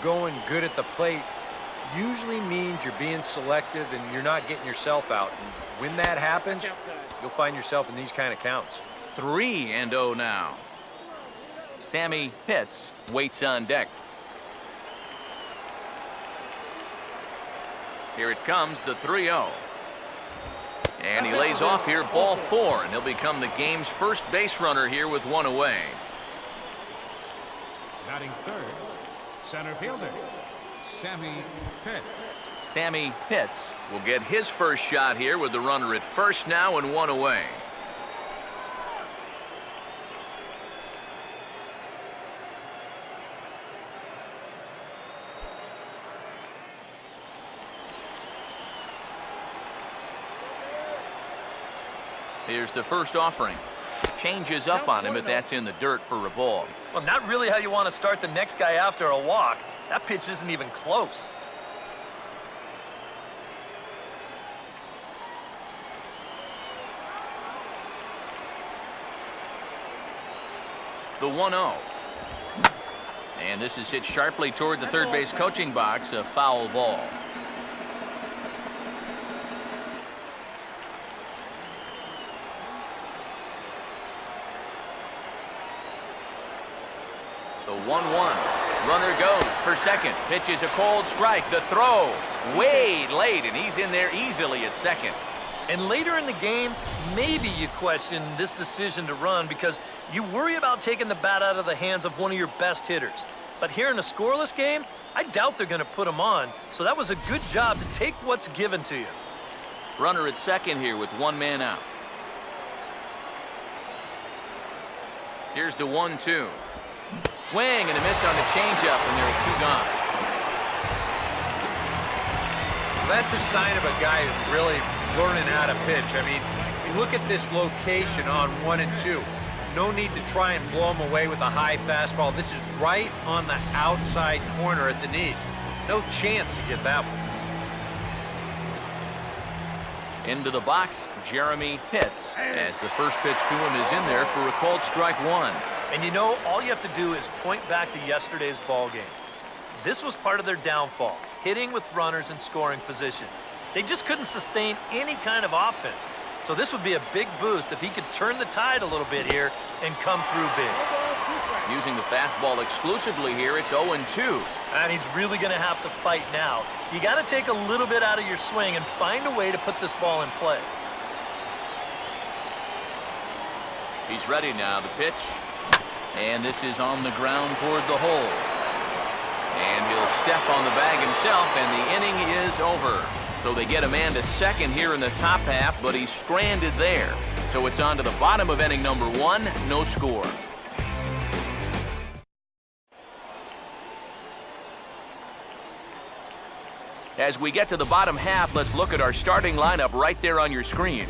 going good at the plate usually means you're being selective and you're not getting yourself out. And when that happens, you'll find yourself in these kind of counts. 3-0 now. Sammy Pitts waits on deck. Here it comes, the 3-0. And he lays off here, ball 4, and he'll become the game's first base runner here with one away. Batting third, center fielder, Sammy Pitts. Sammy Pitts will get his first shot here with the runner at first now and one away. Here's the first offering. Changes up on him, but that's in the dirt for a ball. Well, not really how you want to start the next guy after a walk. That pitch isn't even close. The 1-0. And this is hit sharply toward the third base coaching box, a foul ball. The 1-1. Runner goes for second. Pitches a cold strike. The throw way late, and he's in there easily at second. And later in the game, maybe you question this decision to run because you worry about taking the bat out of the hands of one of your best hitters. But here in a scoreless game, I doubt they're going to put him on. So that was a good job to take what's given to you. Runner at second here with one man out. Here's the 1-2. Swing and a miss on the changeup, and there are two gone. That's a sign of a guy who's really learning how to pitch. I mean, you look at this location on 1 and 2. No need to try and blow him away with a high fastball. This is right on the outside corner at the knees. No chance to get that one. Into the box, Jeremy Pitts, as the first pitch to him is in there for a called strike 1. And you know, all you have to do is point back to yesterday's ball game. This was part of their downfall, hitting with runners in scoring position. They just couldn't sustain any kind of offense. So this would be a big boost if he could turn the tide a little bit here and come through big. Using the fastball exclusively here, it's 0-2. And he's really going to have to fight now. You got to take a little bit out of your swing and find a way to put this ball in play. He's ready now, the pitch. And this is on the ground toward the hole. And he'll step on the bag himself, and the inning is over. So they get a man to second here in the top half, but he's stranded there. So it's on to the bottom of inning number 1, no score. As we get to the bottom half, let's look at our starting lineup right there on your screen.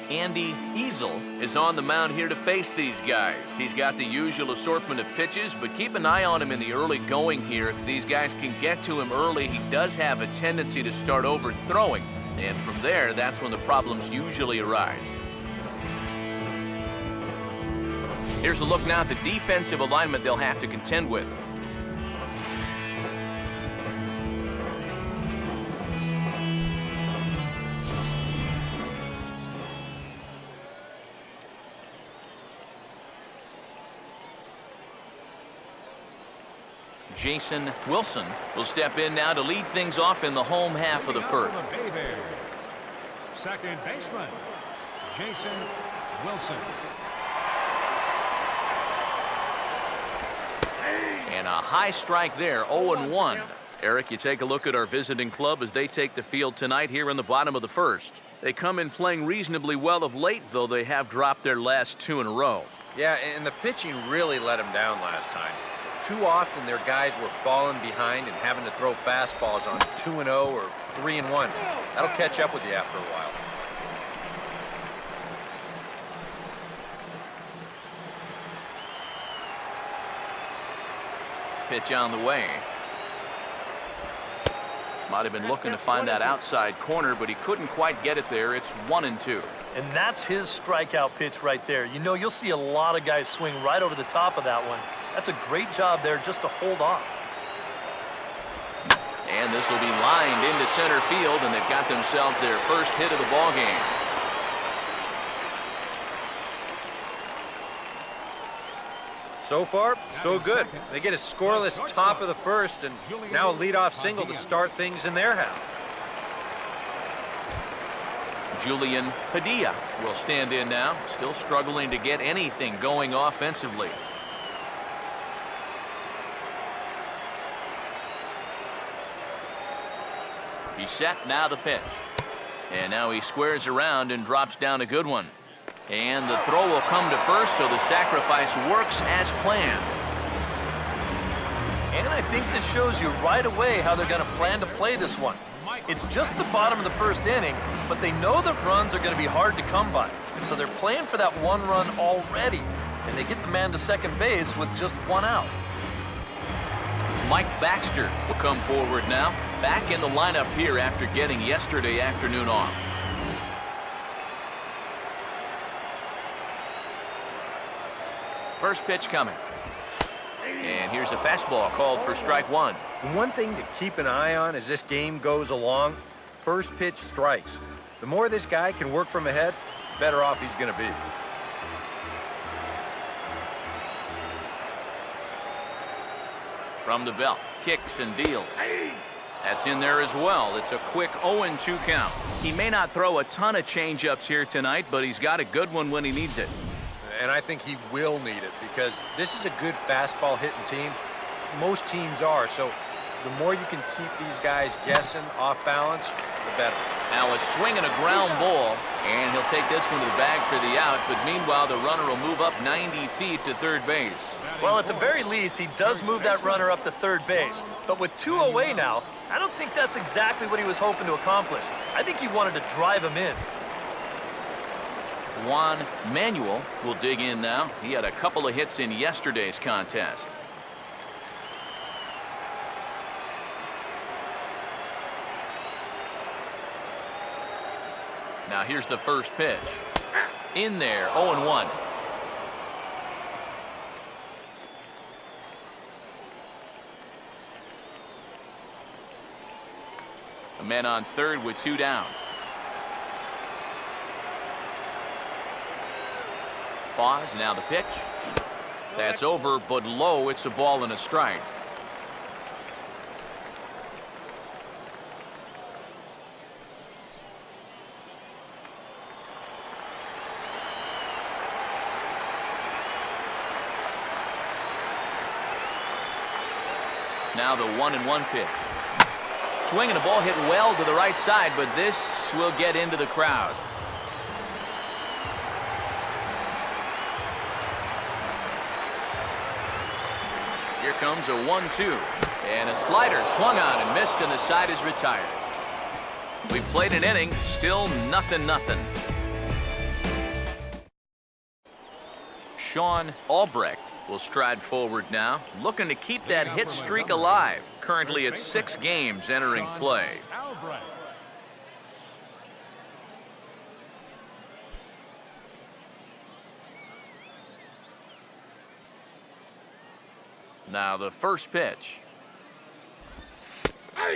Andy Easel is on the mound here to face these guys. He's got the usual assortment of pitches, but keep an eye on him in the early going here. If these guys can get to him early, he does have a tendency to start overthrowing. And from there, that's when the problems usually arise. Here's a look now at the defensive alignment they'll have to contend with. Jason Wilson will step in now to lead things off in the home half of the first. Second baseman, Jason Wilson. And a high strike there, 0-1. Eric, you take a look at our visiting club as they take the field tonight here in the bottom of the first. They come in playing reasonably well of late, though they have dropped their last 2 in a row. Yeah, and the pitching really let them down last time. Too often their guys were falling behind and having to throw fastballs on 2-0 or 3-1. That'll catch up with you after a while. Pitch on the way. Might have been looking to find that outside corner, but he couldn't quite get it there. It's 1-2. And that's his strikeout pitch right there. You know, you'll see a lot of guys swing right over the top of that one. That's a great job there just to hold off. And this will be lined into center field, and they've got themselves their first hit of the ball game. So far, so good. They get a scoreless top of the first, and now a leadoff single to start things in their half. Julian Padilla will stand in now, still struggling to get anything going offensively. He's set, now the pitch. And now he squares around and drops down a good one. And the throw will come to first, so the sacrifice works as planned. And I think this shows you right away how they're going to plan to play this one. It's just the bottom of the first inning, but they know that runs are going to be hard to come by. So they're playing for that one run already, and they get the man to second base with just one out. Mike Baxter will come forward now, back in the lineup here after getting yesterday afternoon off. First pitch coming. And here's a fastball called for strike one. One thing to keep an eye on as this game goes along, first pitch strikes. The more this guy can work from ahead, the better off he's going to be. From the belt, kicks and deals. That's in there as well. It's a quick 0-2 count. He may not throw a ton of changeups here tonight, but he's got a good one when he needs it. And I think he will need it because this is a good fastball hitting team. Most teams are, so the more you can keep these guys guessing off balance, the better. Now a swing and a ground ball, and he'll take this one to the bag for the out, but meanwhile the runner will move up 90 feet to third base. Well, at the very least, he does move that runner up to third base. But with two away now, I don't think that's exactly what he was hoping to accomplish. I think he wanted to drive him in. Juan Manuel will dig in now. He had a couple of hits in yesterday's contest. Now here's the first pitch. In there, 0-1. A man on third with two down. Pause, now the pitch. That's over, but low. It's a ball and a strike. Now the 1-1 pitch. Swinging a ball hit well to the right side, but this will get into the crowd. Here comes a 1-2. And a slider swung on and missed, and the side is retired. We've played an inning, still 0-0. Sean Albrecht will stride forward now, looking to keep that hit streak alive. Currently it's 6 games entering play. Now the first pitch.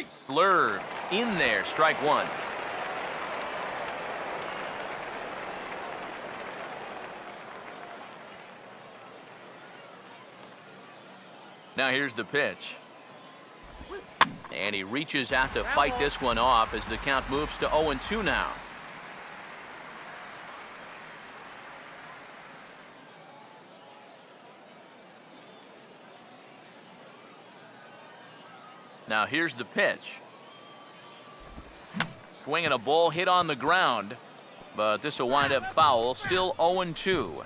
Slurve in there, strike one. Now here's the pitch. And he reaches out to fight this one off as the count moves to 0-2 now. Now here's the pitch. Swinging a ball hit on the ground, but this will wind up foul. Still 0-2.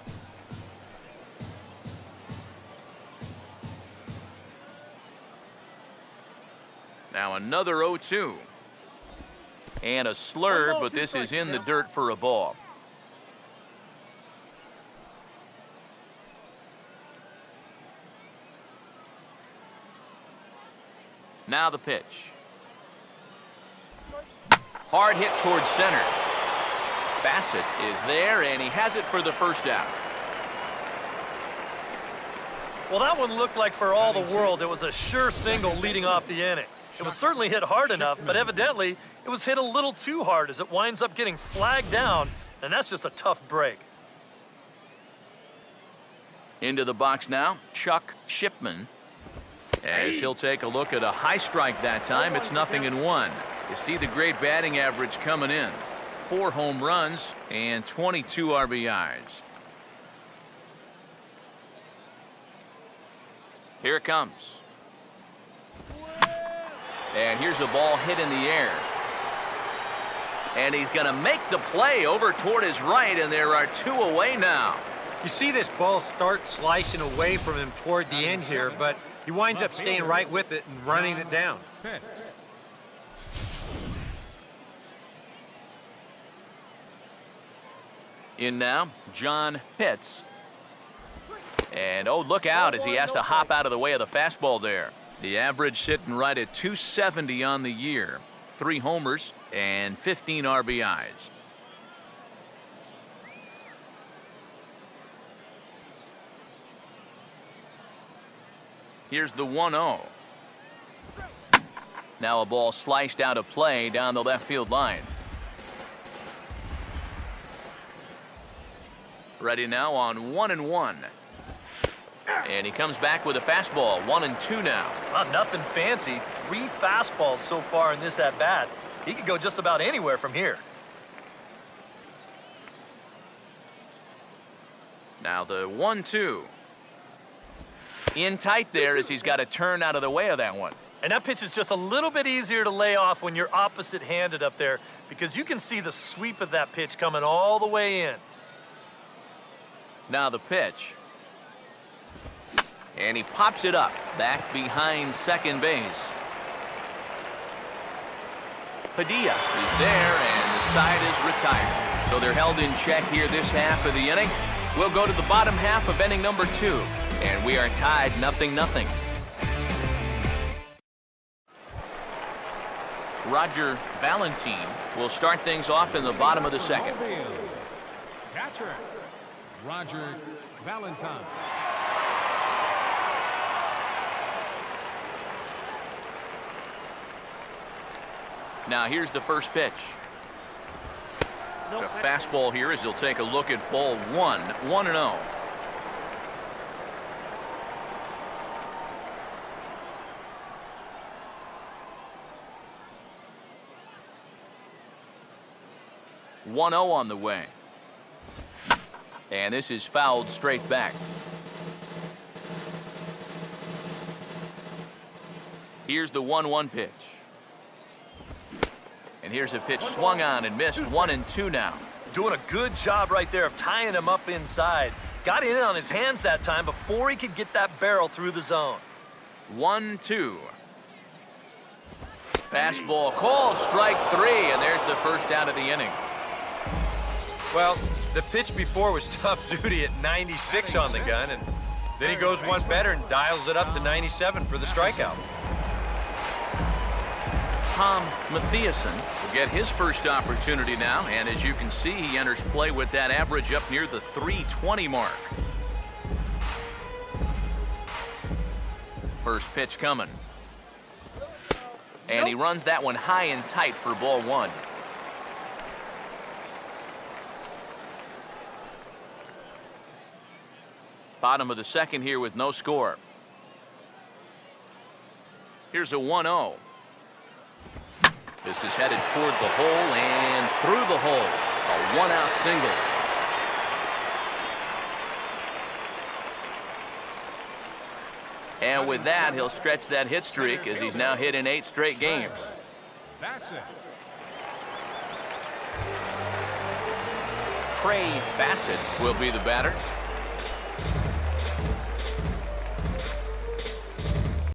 Now another 0-2. And a slurve, but this is in the dirt for a ball. Now the pitch. Hard hit towards center. Bassett is there, and he has it for the first out. Well, that one looked like for all the world it was a sure single leading off the inning. It was certainly hit hard enough, but evidently it was hit a little too hard as it winds up getting flagged down, and that's just a tough break. Into the box now, Chuck Shipman. As he'll take a look at a high strike that time, it's 0-1. You see the great batting average coming in. 4 home runs and 22 RBIs. Here it comes. And here's a ball hit in the air. And he's going to make the play over toward his right, and there are 2 away now. You see this ball start slicing away from him toward the end here, but he winds up staying right with it and running it down. Pitts. In now, John Pitts. And oh, look out as he has to hop out of the way of the fastball there. The average sitting right at 270 on the year. 3 homers and 15 RBIs. Here's the 1-0. Now a ball sliced out of play down the left field line. Ready now on 1-1. And he comes back with a fastball, 1-2 now. Well, nothing fancy. 3 fastballs so far in this at-bat. He could go just about anywhere from here. Now the 1-2. In tight there as he's got to turn out of the way of that one. And that pitch is just a little bit easier to lay off when you're opposite-handed up there because you can see the sweep of that pitch coming all the way in. Now the pitch. And he pops it up back behind second base. Padilla is there, and the side is retired. So they're held in check here this half of the inning. We'll go to the bottom half of inning number 2, and we are tied 0-0. Roger Valentine will start things off in the bottom of the second. Catcher, Roger Valentine. Now here's the first pitch. A fastball here as he'll take a look at ball 1, 1-0. On the way. And this is fouled straight back. Here's the 1-1 pitch. And here's a pitch swung on and missed, 1-2 now. Doing a good job right there of tying him up inside. Got in on his hands that time before he could get that barrel through the zone. 1-2. Fastball called, strike 3, and there's the first out of the inning. Well, the pitch before was tough duty at 96 on the gun, and then he goes one better and dials it up to 97 for the strikeout. Tom Mathieson will get his first opportunity now, and as you can see, he enters play with that average up near the 320 mark. First pitch coming. And he runs that one high and tight for ball 1. Bottom of the second here with no score. Here's a 1-0. This is headed toward the hole and through the hole. A 1-out single. And with that, he'll stretch that hit streak as he's now hit in 8 straight games. Bassett. Trey Bassett will be the batter.